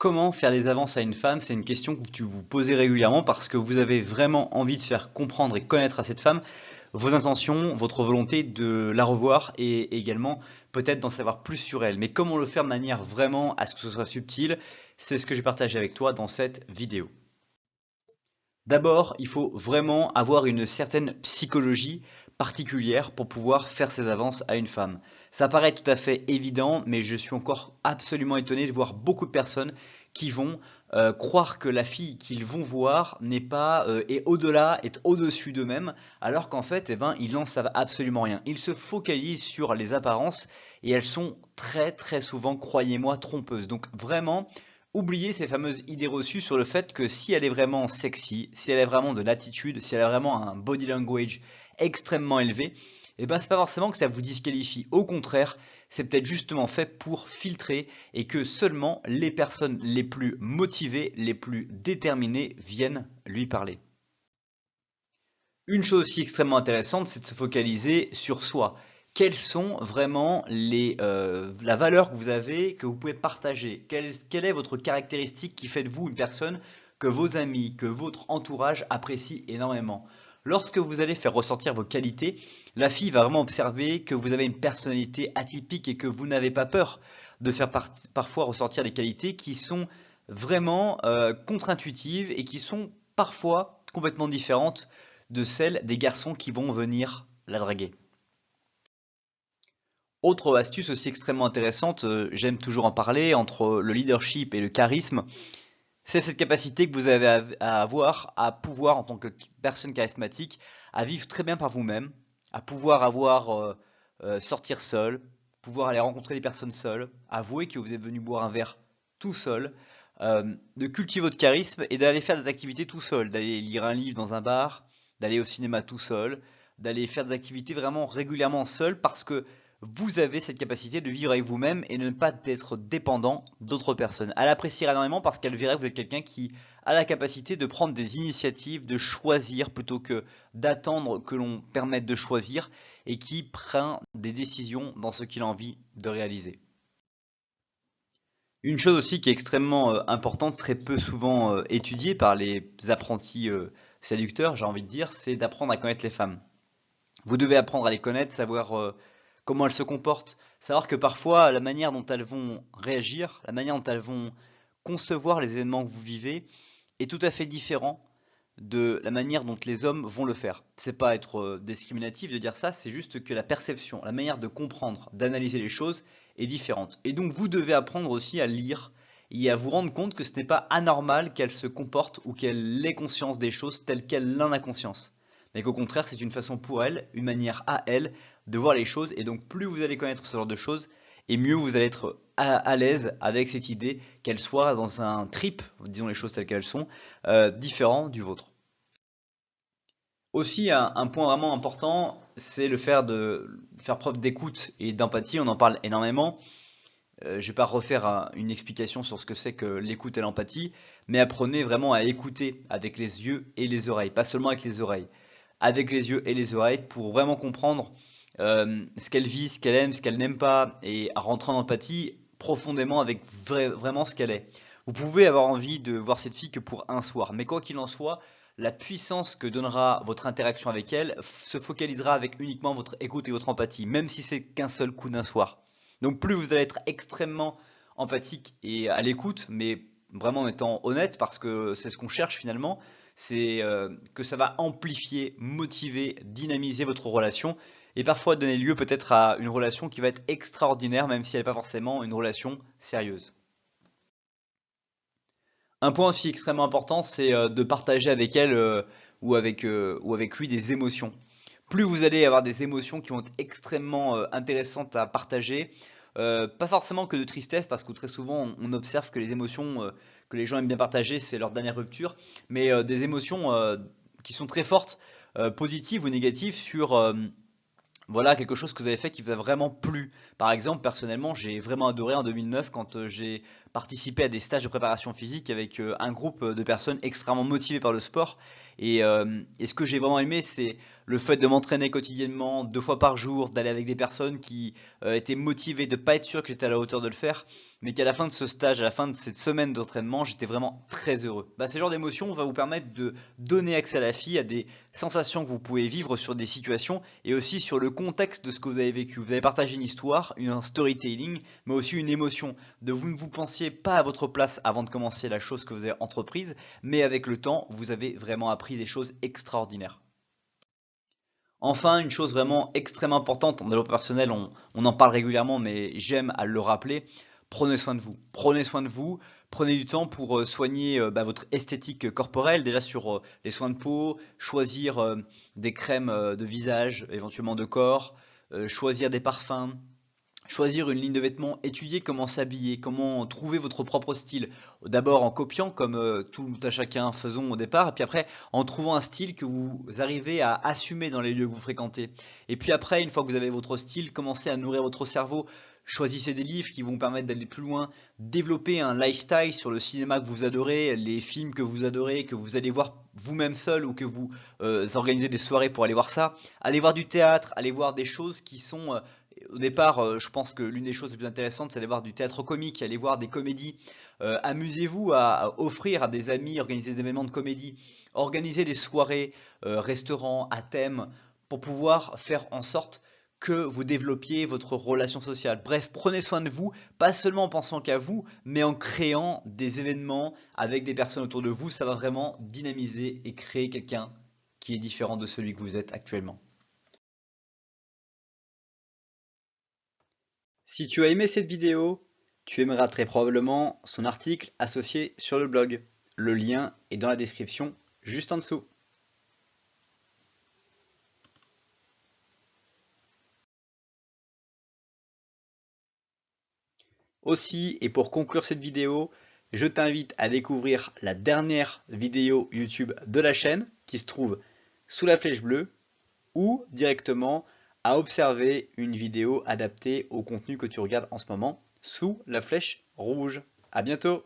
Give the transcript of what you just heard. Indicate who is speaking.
Speaker 1: Comment faire des avances à une femme? C'est une question que tu vous posez régulièrement parce que vous avez vraiment envie de faire comprendre et connaître à cette femme vos intentions, votre volonté de la revoir et également peut-être d'en savoir plus sur elle. Mais comment le faire de manière vraiment à ce que ce soit subtil? C'est ce que je partage avec toi dans cette vidéo. D'abord, il faut vraiment avoir une certaine psychologie particulière pour pouvoir faire ces avances à une femme. Ça paraît tout à fait évident, mais je suis encore absolument étonné de voir beaucoup de personnes qui vont croire que la fille qu'ils vont voir n'est pas est au-delà, est au-dessus d'eux-mêmes, alors qu'en fait, eh ben, ils n'en savent absolument rien. Ils se focalisent sur les apparences et elles sont très très souvent, croyez-moi, trompeuses. Donc vraiment, oubliez ces fameuses idées reçues sur le fait que si elle est vraiment sexy, si elle a vraiment de l'attitude, si elle a vraiment un body language extrêmement élevé, et ben c'est pas forcément que ça vous disqualifie. Au contraire, c'est peut-être justement fait pour filtrer et que seulement les personnes les plus motivées, les plus déterminées viennent lui parler. Une chose aussi extrêmement intéressante, c'est de se focaliser sur soi. Quelles sont vraiment la valeur que vous avez, que vous pouvez partager? Quelle est votre caractéristique qui fait de vous une personne que vos amis, que votre entourage apprécie énormément? Lorsque vous allez faire ressortir vos qualités, la fille va vraiment observer que vous avez une personnalité atypique et que vous n'avez pas peur de faire parfois ressortir des qualités qui sont vraiment contre-intuitives et qui sont parfois complètement différentes de celle des garçons qui vont venir la draguer. Autre astuce aussi extrêmement intéressante, j'aime toujours en parler, entre le leadership et le charisme, c'est cette capacité que vous avez à avoir, à pouvoir en tant que personne charismatique, à vivre très bien par vous-même, à pouvoir sortir seul, pouvoir aller rencontrer des personnes seules, avouer que vous êtes venu boire un verre tout seul, de cultiver votre charisme et d'aller faire des activités tout seul, d'aller lire un livre dans un bar, d'aller au cinéma tout seul, d'aller faire des activités vraiment régulièrement seul parce que vous avez cette capacité de vivre avec vous-même et de ne pas être dépendant d'autres personnes. Elle appréciera énormément parce qu'elle verra que vous êtes quelqu'un qui a la capacité de prendre des initiatives, de choisir plutôt que d'attendre que l'on permette de choisir et qui prend des décisions dans ce qu'il a envie de réaliser. Une chose aussi qui est extrêmement importante, très peu souvent étudiée par les apprentis séducteurs, j'ai envie de dire, c'est d'apprendre à connaître les femmes. Vous devez apprendre à les connaître, savoir comment elles se comportent, savoir que parfois la manière dont elles vont réagir, la manière dont elles vont concevoir les événements que vous vivez est tout à fait différent de la manière dont les hommes vont le faire. C'est pas être discriminatif de dire ça, c'est juste que la perception, la manière de comprendre, d'analyser les choses est différente. Et donc vous devez apprendre aussi à lire et à vous rendre compte que ce n'est pas anormal qu'elle se comporte ou qu'elle ait conscience des choses telles qu'elle en a conscience. Mais qu'au contraire, c'est une façon pour elle, une manière à elle de voir les choses. Et donc plus vous allez connaître ce genre de choses, et mieux vous allez être à l'aise avec cette idée qu'elle soit dans un trip, disons les choses telles qu'elles sont, différent du vôtre. Aussi, un point vraiment important, c'est le faire de faire preuve d'écoute et d'empathie. On en parle énormément. Je ne vais pas refaire une explication sur ce que c'est que l'écoute et l'empathie, mais apprenez vraiment à écouter avec les yeux et les oreilles, pas seulement avec les oreilles, avec les yeux et les oreilles pour vraiment comprendre ce qu'elle vit, ce qu'elle aime, ce qu'elle n'aime pas, et à rentrer en empathie profondément avec vraiment ce qu'elle est. Vous pouvez avoir envie de voir cette fille que pour un soir, mais quoi qu'il en soit, la puissance que donnera votre interaction avec elle se focalisera avec uniquement votre écoute et votre empathie, même si c'est qu'un seul coup d'un soir. Donc plus vous allez être extrêmement empathique et à l'écoute, mais vraiment en étant honnête, parce que c'est ce qu'on cherche finalement, c'est que ça va amplifier, motiver, dynamiser votre relation et parfois donner lieu peut-être à une relation qui va être extraordinaire, même si elle n'est pas forcément une relation sérieuse. Un point aussi extrêmement important, c'est de partager avec elle ou avec lui des émotions. Plus vous allez avoir des émotions qui vont être extrêmement intéressantes à partager, pas forcément que de tristesse, parce que très souvent on observe que les émotions que les gens aiment bien partager, c'est leur dernière rupture, mais des émotions qui sont très fortes, positives ou négatives, sur voilà quelque chose que vous avez fait qui vous a vraiment plu. Par exemple, personnellement, j'ai vraiment adoré en 2009 quand j'ai participé à des stages de préparation physique avec un groupe de personnes extrêmement motivées par le sport. Et ce que j'ai vraiment aimé, c'est le fait de m'entraîner quotidiennement, 2 fois par jour, d'aller avec des personnes qui étaient motivées, de ne pas être sûr que j'étais à la hauteur de le faire. mais qu'à la fin de ce stage, à la fin de cette semaine d'entraînement, j'étais vraiment très heureux. Bah, ce genre d'émotion va vous permettre de donner accès à la fille à des sensations que vous pouvez vivre sur des situations et aussi sur le contexte de ce que vous avez vécu. Vous avez partagé une histoire, un storytelling, mais aussi une émotion. De vous ne vous pensiez pas à votre place avant de commencer la chose que vous avez entreprise, mais avec le temps, vous avez vraiment appris des choses extraordinaires. Enfin, une chose vraiment extrêmement importante en développement personnel, on en parle régulièrement, mais j'aime à le rappeler, prenez soin de vous. Prenez soin de vous, prenez du temps pour soigner votre esthétique corporelle, déjà sur les soins de peau, choisir des crèmes de visage, éventuellement de corps, choisir des parfums, choisir une ligne de vêtements, étudier comment s'habiller, comment trouver votre propre style. D'abord en copiant comme tout à chacun faisons au départ, et puis après en trouvant un style que vous arrivez à assumer dans les lieux que vous fréquentez. Et puis après, une fois que vous avez votre style, commencez à nourrir votre cerveau. Choisissez des livres qui vont vous permettre d'aller plus loin, développer un lifestyle sur le cinéma que vous adorez, les films que vous adorez, que vous allez voir vous-même seul ou que vous organisez des soirées pour aller voir ça. Allez voir du théâtre, allez voir des choses qui sont au départ, je pense que l'une des choses les plus intéressantes, c'est d'aller voir du théâtre comique, aller voir des comédies. Amusez-vous à offrir à des amis, organiser des événements de comédie, organiser des soirées, restaurants à thème, pour pouvoir faire en sorte que vous développiez votre relation sociale. Bref, prenez soin de vous, pas seulement en pensant qu'à vous, mais en créant des événements avec des personnes autour de vous. Ça va vraiment dynamiser et créer quelqu'un qui est différent de celui que vous êtes actuellement. Si tu as aimé cette vidéo, tu aimeras très probablement son article associé sur le blog. Le lien est dans la description juste en dessous. Aussi, et pour conclure cette vidéo, je t'invite à découvrir la dernière vidéo YouTube de la chaîne qui se trouve sous la flèche bleue ou directement à observer une vidéo adaptée au contenu que tu regardes en ce moment sous la flèche rouge. À bientôt!